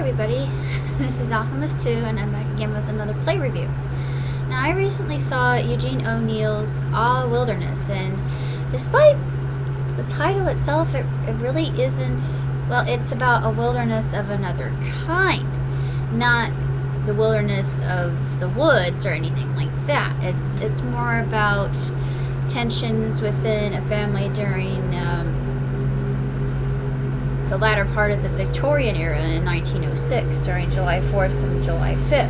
everybody, this is Alchemist 2 and I'm back again with another play review. Now I recently saw Eugene O'Neill's Ah Wilderness, and despite the title itself, it really isn't, well, it's about a wilderness of another kind, not the wilderness of the woods or anything like that. It's more about tensions within a family during the latter part of the Victorian era in 1906, during July 4th and July 5th.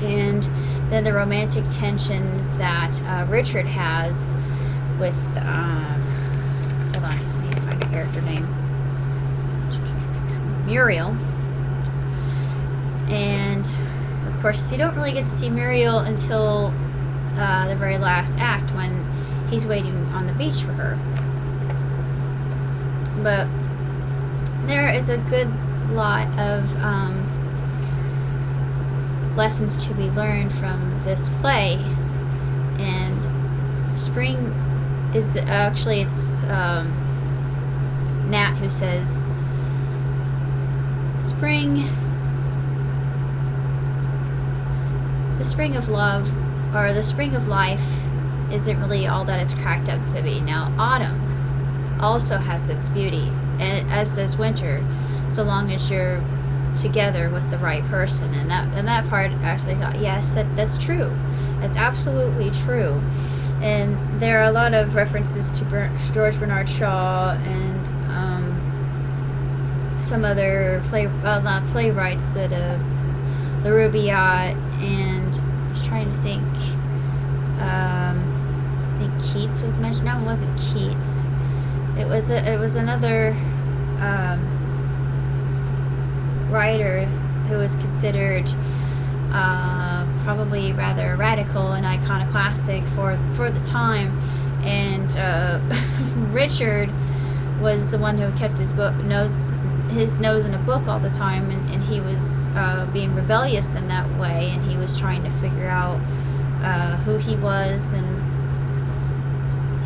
And then the romantic tensions that Richard has with, hold on, I need to find a character name, Muriel. And, of course, you don't really get to see Muriel until the very last act, when he's waiting on the beach for her. But there is a good lot of lessons to be learned from this play. And spring is actually, it's Nat who says the spring of love, or the spring of life, isn't really all that it's cracked up to be. Now autumn also has its beauty, and as does winter, so long as you're together with the right person. And that part, I actually thought, yes, that's true. That's absolutely true. And there are a lot of references to George Bernard Shaw and some other playwrights that the Rubaiyat, and I was trying to think. I think Keats was mentioned. No, it wasn't Keats. It was another writer who was considered probably rather radical and iconoclastic for the time. And Richard was the one who kept his nose in a book all the time, and he was being rebellious in that way, and he was trying to figure out who he was, and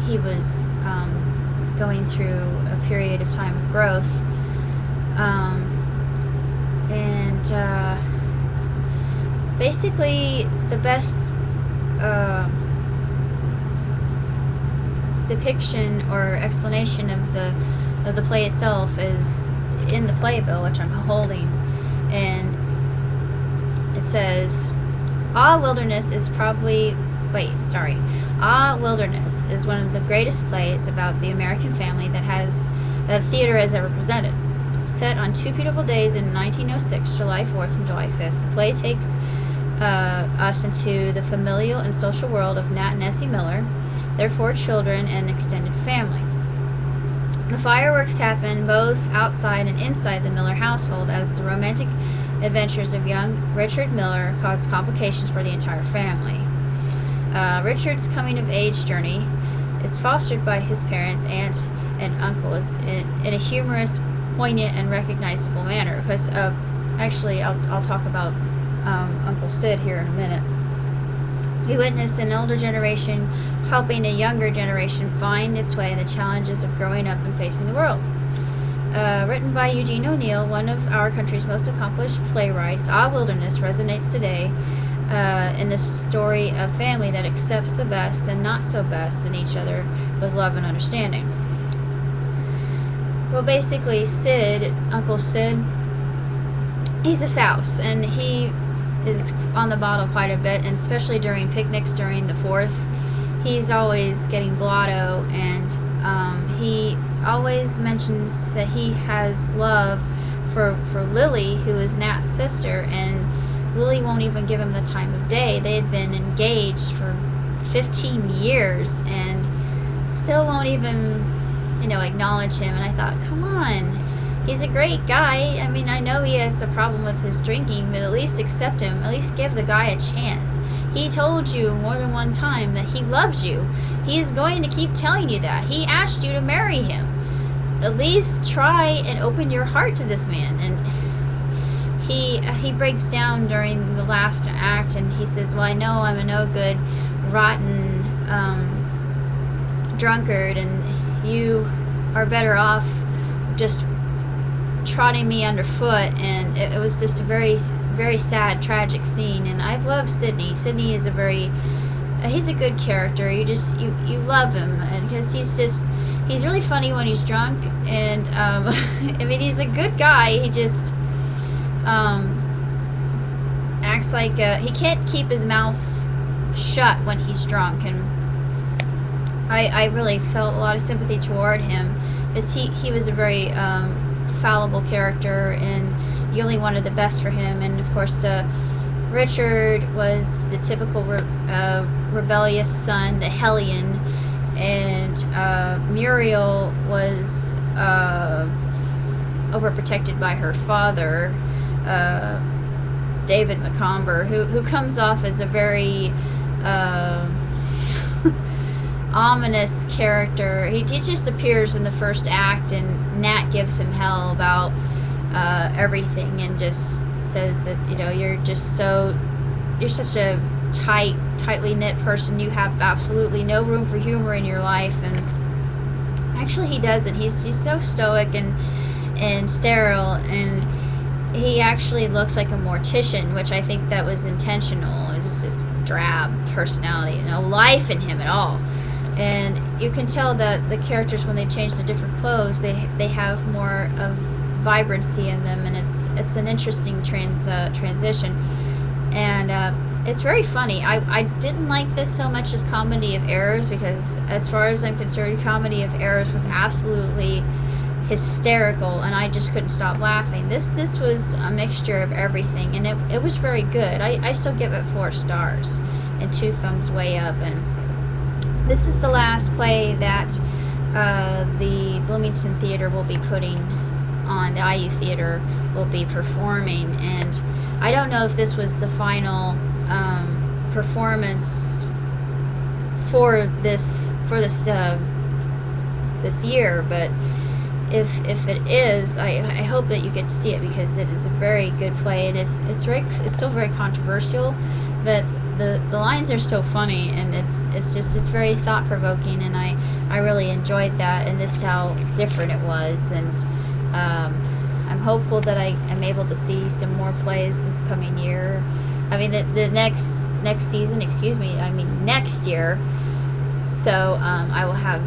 he was going through a period of time of growth, and basically the best depiction or explanation of the play itself is in the playbill, which I'm holding, and it says, Ah Wilderness is one of the greatest plays about the American family that theater has ever presented. Set on two beautiful days in 1906, July 4th and July 5th, the play takes us into the familial and social world of Nat and Essie Miller, their 4 children, and extended family. The fireworks happen both outside and inside the Miller household, as the romantic adventures of young Richard Miller cause complications for the entire family. Richard's coming-of-age journey is fostered by his parents, aunt, and uncles in a humorous, poignant, and recognizable manner. Because actually, I'll talk about Uncle Sid here in a minute. We witness an older generation helping a younger generation find its way in the challenges of growing up and facing the world. Written by Eugene O'Neill, one of our country's most accomplished playwrights, Ah Wilderness resonates today in the story of family that accepts the best and not so best in each other with love and understanding. Well, basically, Uncle Sid, he's a souse, and he is on the bottle quite a bit, and especially during picnics during the 4th. He's always getting blotto, and he always mentions that he has love for Lily, who is Nat's sister, and Lily won't even give him the time of day. They had been engaged for 15 years and still won't even, acknowledge him. And I thought, come on, he's a great guy. I mean, I know he has a problem with his drinking, but at least accept him. At least give the guy a chance. He told you more than one time that he loves you. He is going to keep telling you that. He asked you to marry him. At least try and open your heart to this man. And he breaks down during the last act, and he says, well, I know I'm a no good, rotten drunkard, and you are better off just trotting me underfoot, and it was just a very, very sad, tragic scene. And I love Sidney. Sidney is he's a good character. You love him, and because he's really funny when he's drunk, and I mean, he's a good guy. He just acts like he can't keep his mouth shut when he's drunk, and I really felt a lot of sympathy toward him, because he was a very fallible character, and you only wanted the best for him. And of course, Richard was the typical rebellious son, the hellion, and Muriel was overprotected by her father, David Macomber, who comes off as a very ominous character. He just appears in the first act, and Nat gives him hell about everything, and just says that, you know, you're such a tightly knit person. You have absolutely no room for humor in your life. And actually, he doesn't. He's so stoic and sterile, and he actually looks like a mortician, which I think that was intentional. It's just a drab personality, no life in him at all. And you can tell that the characters, when they change to different clothes, they have more of vibrancy in them, and it's an interesting transition, and it's very funny. I didn't like this so much as Comedy of Errors, because as far as I'm concerned, Comedy of Errors was absolutely hysterical, and I just couldn't stop laughing. This was a mixture of everything, and it was very good. I still give it 4 stars and 2 thumbs way up. And this is the last play that the Bloomington Theater will be putting on, the IU Theater will be performing, and I don't know if this was the final performance for this year, but if it is, I hope that you get to see it, because it is a very good play, and it's still very controversial, but the lines are so funny, and it's very thought-provoking, and I really enjoyed that, and this is how different it was. And I'm hopeful that I am able to see some more plays this coming year. I mean, the next season, next year. So I will have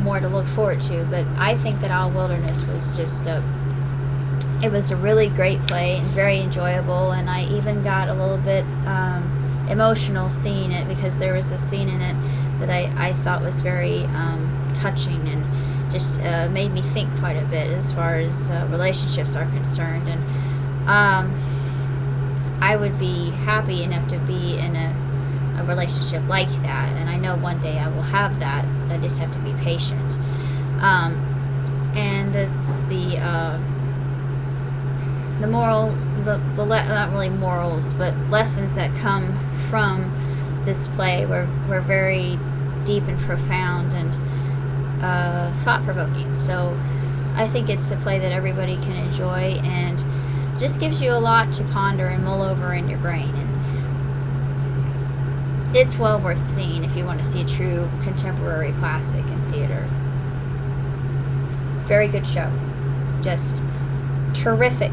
more to look forward to. But I think that Our Wilderness was just it was a really great play and very enjoyable. And I even got a little bit emotional seeing it, because there was a scene in it that I thought was very touching, and just made me think quite a bit as far as relationships are concerned. And I would be happy enough to be in a relationship like that, and I know one day I will have that. I just have to be patient. And it's the moral, not really morals, but lessons that come from this play were very deep and profound, and thought-provoking. So I think it's a play that everybody can enjoy, and just gives you a lot to ponder and mull over in your brain. And it's well worth seeing if you want to see a true contemporary classic in theater. Very good show. Just terrific